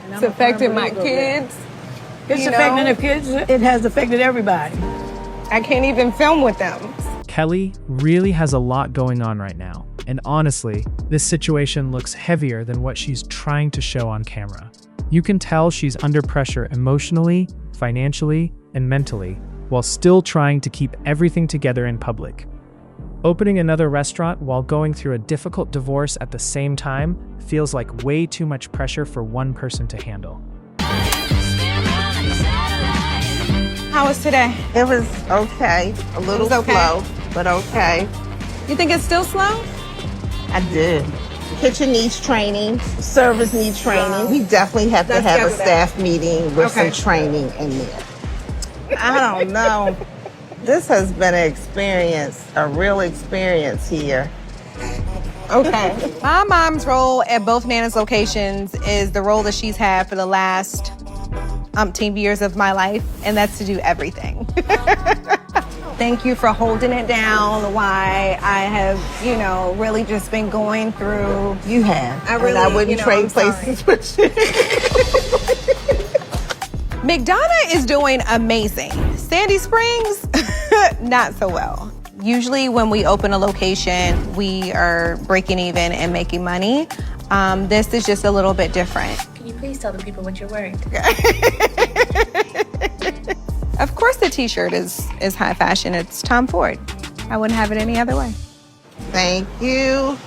It's affected my kids. It's affecting the kids. It has affected everybody. I can't even film with them. Kelli really has a lot going on right now. And honestly, this situation looks heavier than what she's trying to show on camera. You can tell she's under pressure emotionally, financially, and mentally, while still trying to keep everything together in public. Opening another restaurant while going through a difficult divorce at the same time feels like way too much pressure for one person to handle. How was today? It was okay. A little slow, but okay. You think it's still slow? I did. Kitchen needs training. Service needs training. We definitely have to have a staff meeting with some training in there. I don't know. This has been an experience, a real experience here. Okay. My mom's role at both Nana's locations is the role that she's had for the last umpteen years of my life, and that's to do everything. Thank you for holding it down while I have, really just been going through. You have. I wouldn't trade places with you. McDonough is doing amazing. Sandy Springs, not so well. Usually when we open a location, we are breaking even and making money. This is just a little bit different. Can you please tell the people what you're wearing? Of course the t-shirt is high fashion. It's Tom Ford. I wouldn't have it any other way. Thank you.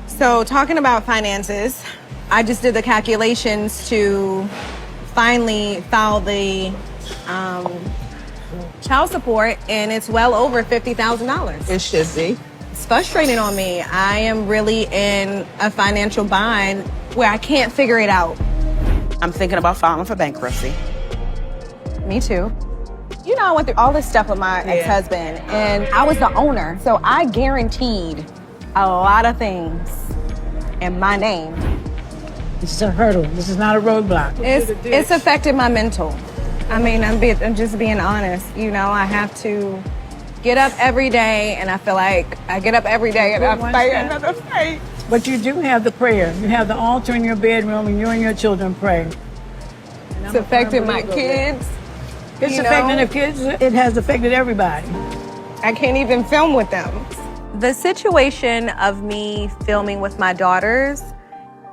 So talking about finances, I just did the calculations to finally file the child support, and it's well over $50,000. It should be. It's frustrating on me. I am really in a financial bind where I can't figure it out. I'm thinking about filing for bankruptcy. Me too. I went through all this stuff with my ex-husband, and I was the owner, so I guaranteed a lot of things in my name. This is a hurdle. This is not a roadblock. It's affected my mental. I mean, I'm just being honest. I have to get up every day, and I feel like I get up every day and I fight another fight. But you do have the prayer. You have the altar in your bedroom, and you and your children pray. It's affected my kids. It's affecting the kids. It has affected everybody. I can't even film with them. The situation of me filming with my daughters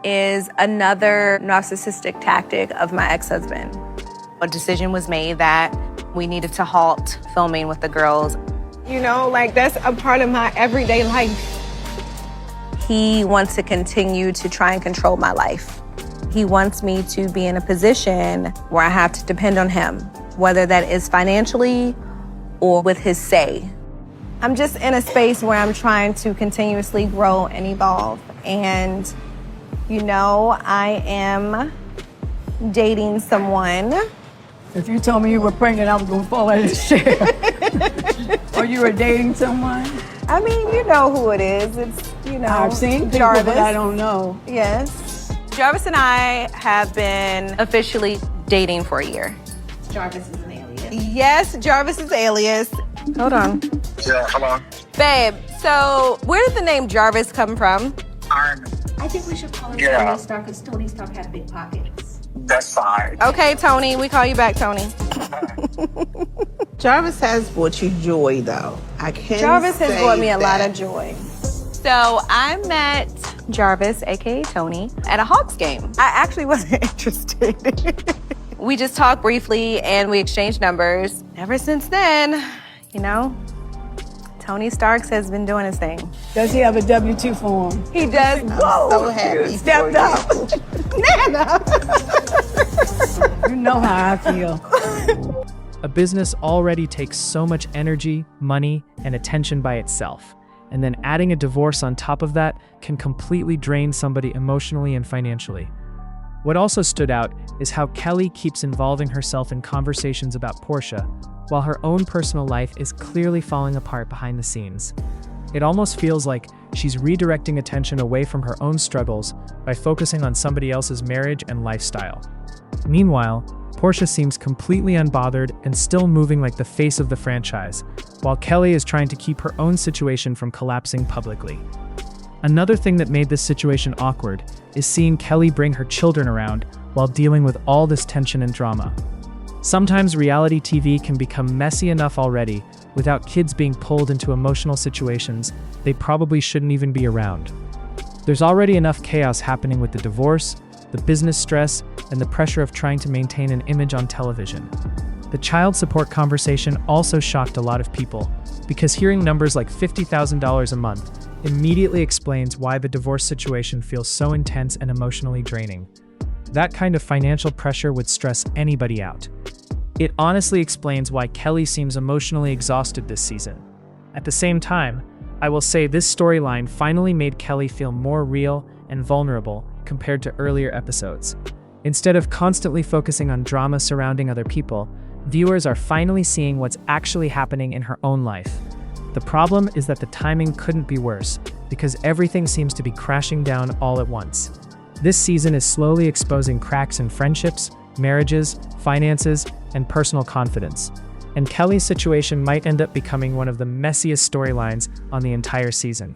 is another narcissistic tactic of my ex-husband. A decision was made that we needed to halt filming with the girls. That's a part of my everyday life. He wants to continue to try and control my life. He wants me to be in a position where I have to depend on him, whether that is financially or with his say. I'm just in a space where I'm trying to continuously grow and evolve. And, I am dating someone. If you told me you were pregnant, I was going to fall out of the chair. Or you were dating someone? I mean, you know who it is. It's, I've seen people, Jarvis. but I don't know. Yes. Jarvis and I have been officially dating for a year. Jarvis is an alias. Yes, Jarvis is alias. Hold on. Yeah, hello. Babe, so where did the name Jarvis come from? I think we should call him Tony Stark because Tony Stark had big pockets. That's fine. Okay, Tony. We call you back, Tony. Jarvis has brought you joy, though. Jarvis has brought me a lot of joy. So I met Jarvis, a.k.a. Tony, at a Hawks game. I actually wasn't interested. We just talked briefly and we exchanged numbers. Ever since then, Tony Starks has been doing his thing. Does he have a W-2 form? He does. I'm so happy. Stepped up. Nana! You know how I feel. A business already takes so much energy, money, and attention by itself. And then adding a divorce on top of that can completely drain somebody emotionally and financially. What also stood out is how Kelli keeps involving herself in conversations about Porsha, while her own personal life is clearly falling apart behind the scenes. It almost feels like she's redirecting attention away from her own struggles by focusing on somebody else's marriage and lifestyle. Meanwhile, Porsha seems completely unbothered and still moving like the face of the franchise, while Kelli is trying to keep her own situation from collapsing publicly. Another thing that made this situation awkward is seeing Kelli bring her children around while dealing with all this tension and drama. Sometimes reality TV can become messy enough already without kids being pulled into emotional situations they probably shouldn't even be around. There's already enough chaos happening with the divorce, the business stress, and the pressure of trying to maintain an image on television. The child support conversation also shocked a lot of people, because hearing numbers like $50,000 a month immediately explains why the divorce situation feels so intense and emotionally draining. That kind of financial pressure would stress anybody out. It honestly explains why Kelli seems emotionally exhausted this season. At the same time, I will say this storyline finally made Kelli feel more real and vulnerable compared to earlier episodes. Instead of constantly focusing on drama surrounding other people, viewers are finally seeing what's actually happening in her own life. The problem is that the timing couldn't be worse, because everything seems to be crashing down all at once. This season is slowly exposing cracks in friendships, marriages, finances, and personal confidence. And Kelli's situation might end up becoming one of the messiest storylines on the entire season.